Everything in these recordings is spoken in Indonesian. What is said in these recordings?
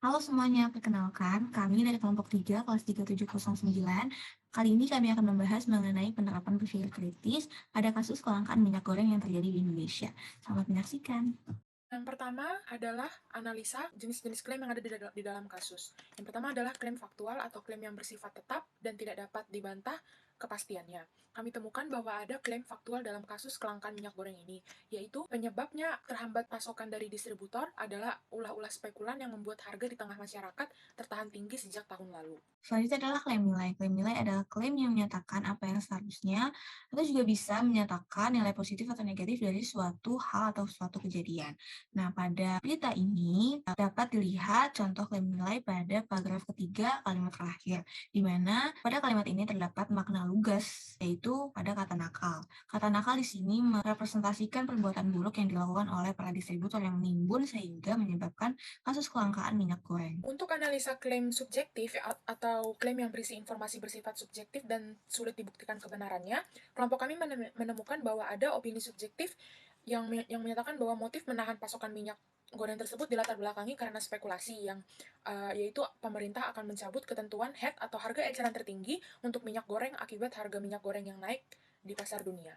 Halo semuanya, perkenalkan kami dari kelompok 3 kelas 3709. Kali ini kami akan membahas mengenai penerapan berpikir kritis pada kasus kelangkaan minyak goreng yang terjadi di Indonesia. Selamat menyaksikan. Yang pertama adalah analisa jenis-jenis klaim yang ada di dalam kasus. Yang pertama adalah klaim faktual atau klaim yang bersifat tetap dan tidak dapat dibantah kepastiannya. Kami temukan bahwa ada klaim faktual dalam kasus kelangkaan minyak goreng ini, yaitu penyebabnya terhambat pasokan dari distributor adalah ulah-ulah spekulan yang membuat harga di tengah masyarakat tertahan tinggi sejak tahun lalu. Selanjutnya adalah klaim nilai. Klaim nilai adalah klaim yang menyatakan apa yang seharusnya, atau juga bisa menyatakan nilai positif atau negatif dari suatu hal atau suatu kejadian. Nah, pada berita ini dapat dilihat contoh klaim nilai pada paragraf ketiga kalimat terakhir, di mana pada kalimat ini terdapat makna lugas, yaitu pada kata nakal. Kata nakal di sini merepresentasikan perbuatan buruk yang dilakukan oleh para distributor yang menimbun sehingga menyebabkan kasus kelangkaan minyak goreng. Untuk analisa klaim subjektif atau klaim yang berisi informasi bersifat subjektif dan sulit dibuktikan kebenarannya, kelompok kami menemukan bahwa ada opini subjektif yang menyatakan bahwa motif menahan pasokan minyak goreng tersebut dilatar belakangi karena spekulasi yang yaitu pemerintah akan mencabut ketentuan head atau harga eceran tertinggi untuk minyak goreng akibat harga minyak goreng yang naik di pasar dunia.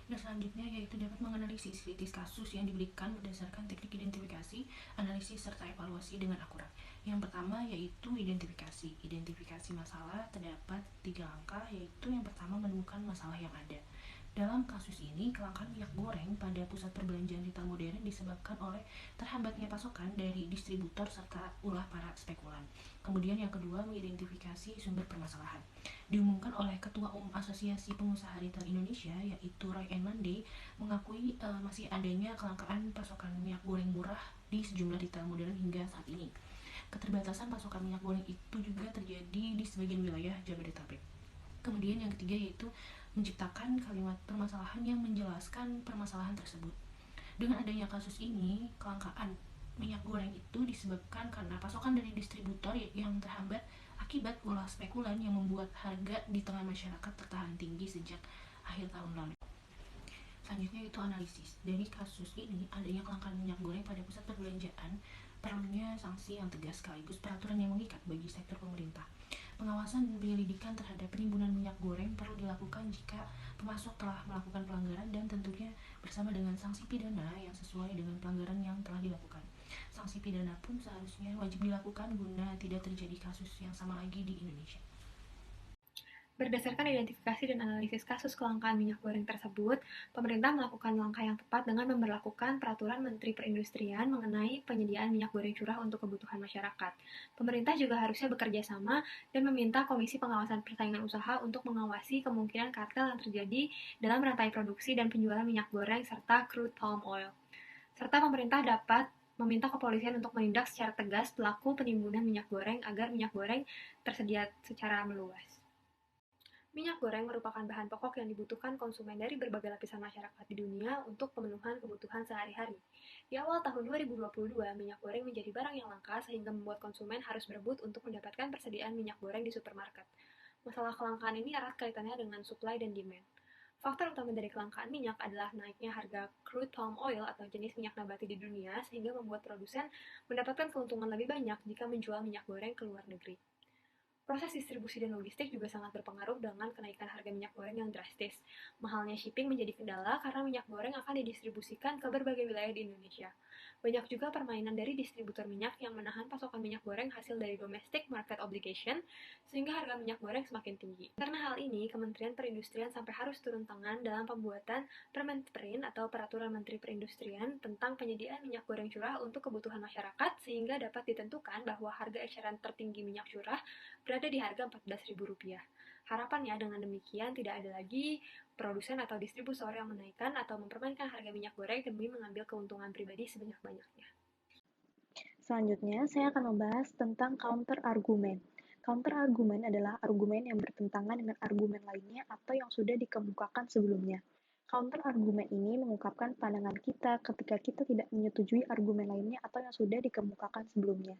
Nah, selanjutnya yaitu dapat menganalisis kritis kasus yang diberikan berdasarkan teknik identifikasi, analisis, serta evaluasi dengan akurat. Yang pertama yaitu identifikasi. Identifikasi masalah terdapat 3 langkah, yaitu yang pertama menemukan masalah yang ada. Dalam kasus ini, kelangkaan minyak goreng pada pusat perbelanjaan retail modern disebabkan oleh terhambatnya pasokan dari distributor serta ulah para spekulan. Kemudian yang kedua, mengidentifikasi sumber permasalahan. Diumumkan oleh Ketua Umum Asosiasi Pengusaha Retail Indonesia, yaitu Roy N. Mande, mengakui masih adanya kelangkaan pasokan minyak goreng murah di sejumlah retail modern hingga saat ini. Keterbatasan pasokan minyak goreng itu juga terjadi di sebagian wilayah Jabodetabek. Kemudian yang ketiga yaitu menciptakan kalimat permasalahan yang menjelaskan permasalahan tersebut. Dengan adanya kasus ini, kelangkaan minyak goreng itu disebabkan karena pasokan dari distributor yang terhambat akibat ulah spekulan yang membuat harga di tengah masyarakat tertahan tinggi sejak akhir tahun lalu. Selanjutnya itu analisis. Dari kasus ini, adanya kelangkaan minyak goreng pada pusat perbelanjaan, perlunya sanksi yang tegas sekaligus peraturan yang mengikat bagi sektor pemerintah. Pengawasan dan penyelidikan terhadap penimbunan minyak goreng perlu dilakukan jika pemasok telah melakukan pelanggaran dan tentunya bersama dengan sanksi pidana yang sesuai dengan pelanggaran yang telah dilakukan. Sanksi pidana pun seharusnya wajib dilakukan guna tidak terjadi kasus yang sama lagi di Indonesia. Berdasarkan identifikasi dan analisis kasus kelangkaan minyak goreng tersebut, pemerintah melakukan langkah yang tepat dengan memberlakukan Peraturan Menteri Perindustrian mengenai penyediaan minyak goreng curah untuk kebutuhan masyarakat. Pemerintah juga harusnya bekerja sama dan meminta Komisi Pengawasan Persaingan Usaha untuk mengawasi kemungkinan kartel yang terjadi dalam rantai produksi dan penjualan minyak goreng serta crude palm oil. Serta pemerintah dapat meminta kepolisian untuk menindak secara tegas pelaku penimbunan minyak goreng agar minyak goreng tersedia secara meluas. Minyak goreng merupakan bahan pokok yang dibutuhkan konsumen dari berbagai lapisan masyarakat di dunia untuk pemenuhan kebutuhan sehari-hari. Di awal tahun 2022, minyak goreng menjadi barang yang langka sehingga membuat konsumen harus berebut untuk mendapatkan persediaan minyak goreng di supermarket. Masalah kelangkaan ini erat kaitannya dengan supply dan demand. Faktor utama dari kelangkaan minyak adalah naiknya harga crude palm oil atau jenis minyak nabati di dunia sehingga membuat produsen mendapatkan keuntungan lebih banyak jika menjual minyak goreng ke luar negeri. Proses distribusi dan logistik juga sangat berpengaruh dengan kenaikan harga minyak goreng yang drastis. Mahalnya shipping menjadi kendala karena minyak goreng akan didistribusikan ke berbagai wilayah di Indonesia. Banyak juga permainan dari distributor minyak yang menahan pasokan minyak goreng hasil dari domestic market obligation, sehingga harga minyak goreng semakin tinggi. Karena hal ini, Kementerian Perindustrian sampai harus turun tangan dalam pembuatan Permenperin atau Peraturan Menteri Perindustrian tentang penyediaan minyak goreng curah untuk kebutuhan masyarakat, sehingga dapat ditentukan bahwa harga eceran tertinggi minyak curah berada di harga Rp14.000. Harapannya dengan demikian tidak ada lagi produsen atau distributor yang menaikkan atau mempermainkan harga minyak goreng demi mengambil keuntungan pribadi sebanyak-banyaknya. Selanjutnya, saya akan membahas tentang counter argumen. Counter argumen adalah argumen yang bertentangan dengan argumen lainnya atau yang sudah dikemukakan sebelumnya. Counter argumen ini mengungkapkan pandangan kita ketika kita tidak menyetujui argumen lainnya atau yang sudah dikemukakan sebelumnya.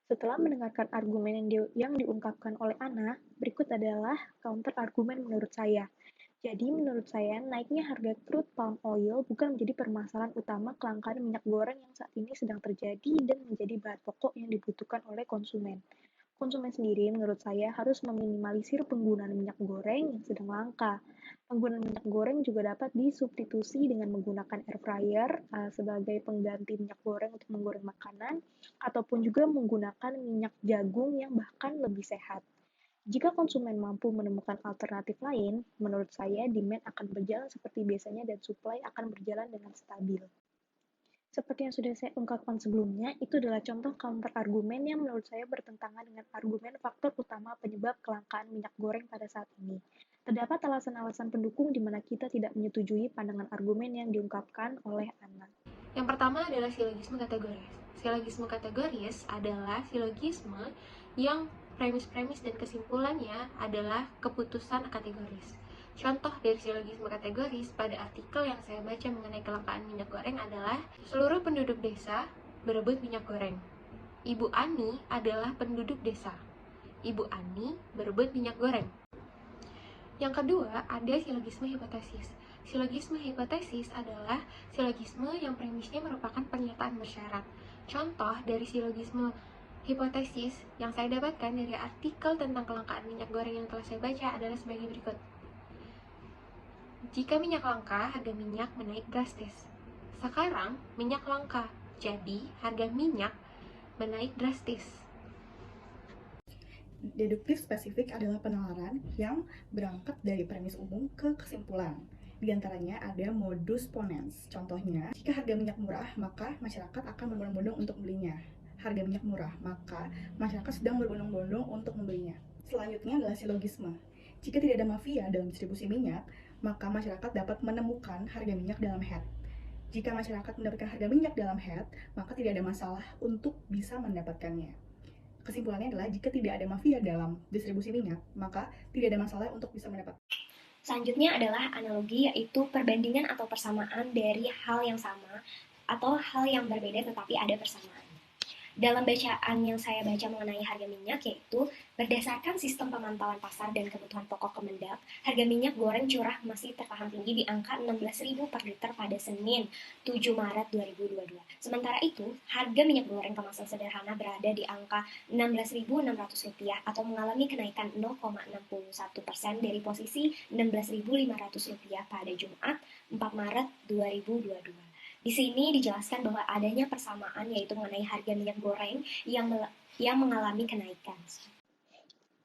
Setelah mendengarkan argumen yang diungkapkan oleh Ana, berikut adalah counter argumen menurut saya. Jadi menurut saya, naiknya harga crude palm oil bukan menjadi permasalahan utama kelangkaan minyak goreng yang saat ini sedang terjadi dan menjadi bahan pokok yang dibutuhkan oleh konsumen. Konsumen sendiri menurut saya harus meminimalisir penggunaan minyak goreng yang sedang langka. Penggunaan minyak goreng juga dapat disubstitusi dengan menggunakan air fryer sebagai pengganti minyak goreng untuk menggoreng makanan, ataupun juga menggunakan minyak jagung yang bahkan lebih sehat. Jika konsumen mampu menemukan alternatif lain, menurut saya demand akan berjalan seperti biasanya dan supply akan berjalan dengan stabil. Seperti yang sudah saya ungkapkan sebelumnya, itu adalah contoh counter argumen yang menurut saya bertentangan dengan argumen faktor utama penyebab kelangkaan minyak goreng pada saat ini. Terdapat alasan-alasan pendukung di mana kita tidak menyetujui pandangan argumen yang diungkapkan oleh Anna. Yang pertama adalah silogisme kategoris. Silogisme kategoris adalah silogisme yang premis-premis dan kesimpulannya adalah keputusan kategoris. Contoh dari silogisme kategoris pada artikel yang saya baca mengenai kelangkaan minyak goreng adalah seluruh penduduk desa berebut minyak goreng. Ibu Ani adalah penduduk desa. Ibu Ani berebut minyak goreng. Yang kedua, ada silogisme hipotesis. Silogisme hipotesis adalah silogisme yang premisnya merupakan pernyataan bersyarat. Contoh dari silogisme hipotesis yang saya dapatkan dari artikel tentang kelangkaan minyak goreng yang telah saya baca adalah sebagai berikut. Jika minyak langka, harga minyak menaik drastis. Sekarang minyak langka, jadi harga minyak menaik drastis. Deduktif spesifik adalah penalaran yang berangkat dari premis umum ke kesimpulan. Di antaranya ada modus ponens. Contohnya, jika harga minyak murah, maka masyarakat akan berbondong-bondong untuk membelinya. Harga minyak murah, maka masyarakat sedang berbondong-bondong untuk membelinya. Selanjutnya adalah silogisme. Jika tidak ada mafia dalam distribusi minyak, maka masyarakat dapat menemukan harga minyak dalam head. Jika masyarakat mendapatkan harga minyak dalam head, maka tidak ada masalah untuk bisa mendapatkannya. Kesimpulannya adalah jika tidak ada mafia dalam distribusi minyak, maka tidak ada masalah untuk bisa mendapat. Selanjutnya adalah analogi, yaitu perbandingan atau persamaan dari hal yang sama atau hal yang berbeda tetapi ada persamaan. Dalam bacaan yang saya baca mengenai harga minyak, yaitu berdasarkan sistem pemantauan pasar dan kebutuhan pokok Kemendak, harga minyak goreng curah masih tertahan tinggi di angka 16.000 per liter pada Senin 7 Maret 2022. Sementara itu, harga minyak goreng kemasan sederhana berada di angka Rp16.600 atau mengalami kenaikan 0,61% dari posisi Rp16.500 pada Jumat 4 Maret 2022. Di sini dijelaskan bahwa adanya persamaan, yaitu mengenai harga minyak goreng yang mengalami kenaikan.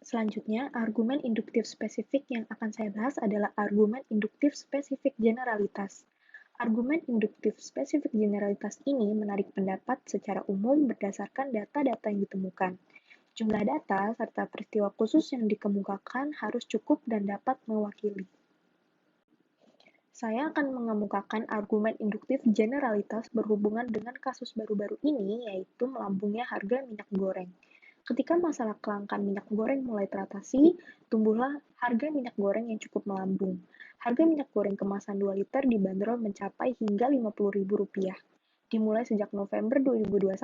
Selanjutnya, argumen induktif spesifik yang akan saya bahas adalah argumen induktif spesifik generalitas. Argumen induktif spesifik generalitas ini menarik pendapat secara umum berdasarkan data-data yang ditemukan. Jumlah data serta peristiwa khusus yang dikemukakan harus cukup dan dapat mewakili. Saya akan mengemukakan argumen induktif generalitas berhubungan dengan kasus baru-baru ini, yaitu melambungnya harga minyak goreng. Ketika masalah kelangkaan minyak goreng mulai teratasi, tumbuhlah harga minyak goreng yang cukup melambung. Harga minyak goreng kemasan 2 liter dibanderol mencapai hingga Rp50.000. Dimulai sejak November 2021,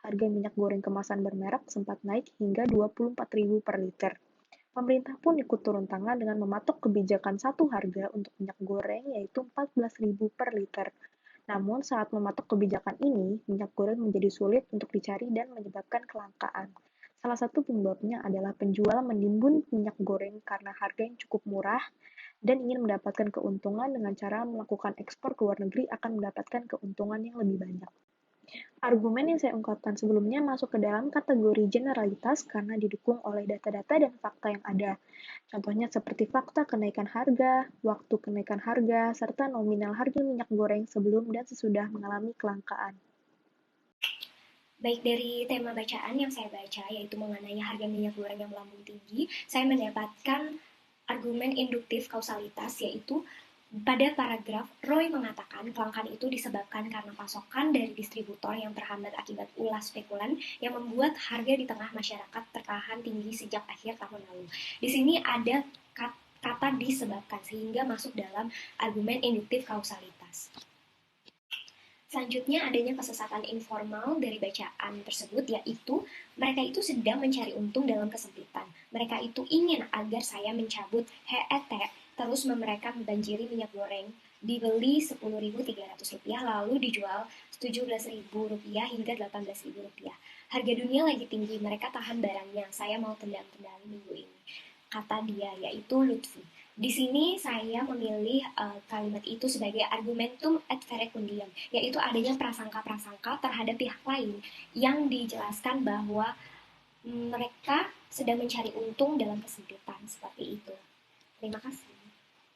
harga minyak goreng kemasan bermerek sempat naik hingga Rp24.000 per liter. Pemerintah pun ikut turun tangan dengan mematok kebijakan satu harga untuk minyak goreng, yaitu Rp14.000 per liter. Namun, saat mematok kebijakan ini, minyak goreng menjadi sulit untuk dicari dan menyebabkan kelangkaan. Salah satu penyebabnya adalah penjual menimbun minyak goreng karena harga yang cukup murah dan ingin mendapatkan keuntungan dengan cara melakukan ekspor ke luar negeri akan mendapatkan keuntungan yang lebih banyak. Argumen yang saya ungkapkan sebelumnya masuk ke dalam kategori generalitas karena didukung oleh data-data dan fakta yang ada. Contohnya seperti fakta kenaikan harga, waktu kenaikan harga, serta nominal harga minyak goreng sebelum dan sesudah mengalami kelangkaan. Baik dari tema bacaan yang saya baca, yaitu mengenai harga minyak goreng yang melambung tinggi, saya mendapatkan argumen induktif kausalitas, yaitu pada paragraf, Roy mengatakan kelangkaan itu disebabkan karena pasokan dari distributor yang terhambat akibat ulah spekulan yang membuat harga di tengah masyarakat tertahan tinggi sejak akhir tahun lalu. Di sini ada kata disebabkan sehingga masuk dalam argumen induktif kausalitas. Selanjutnya adanya kesesatan informal dari bacaan tersebut, yaitu mereka itu sedang mencari untung dalam kesempitan. Mereka itu ingin agar saya mencabut HET terus mereka membanjiri minyak goreng, dibeli Rp10.300 lalu dijual Rp17.000 hingga Rp18.000. Harga dunia lagi tinggi, mereka tahan barangnya, saya mau tendang-tendang minggu ini, kata dia, yaitu Lutfi. Di sini saya memilih kalimat itu sebagai argumentum ad verecundiam, yaitu adanya prasangka-prasangka terhadap pihak lain yang dijelaskan bahwa mereka sedang mencari untung dalam kesempitan, seperti itu. Terima kasih.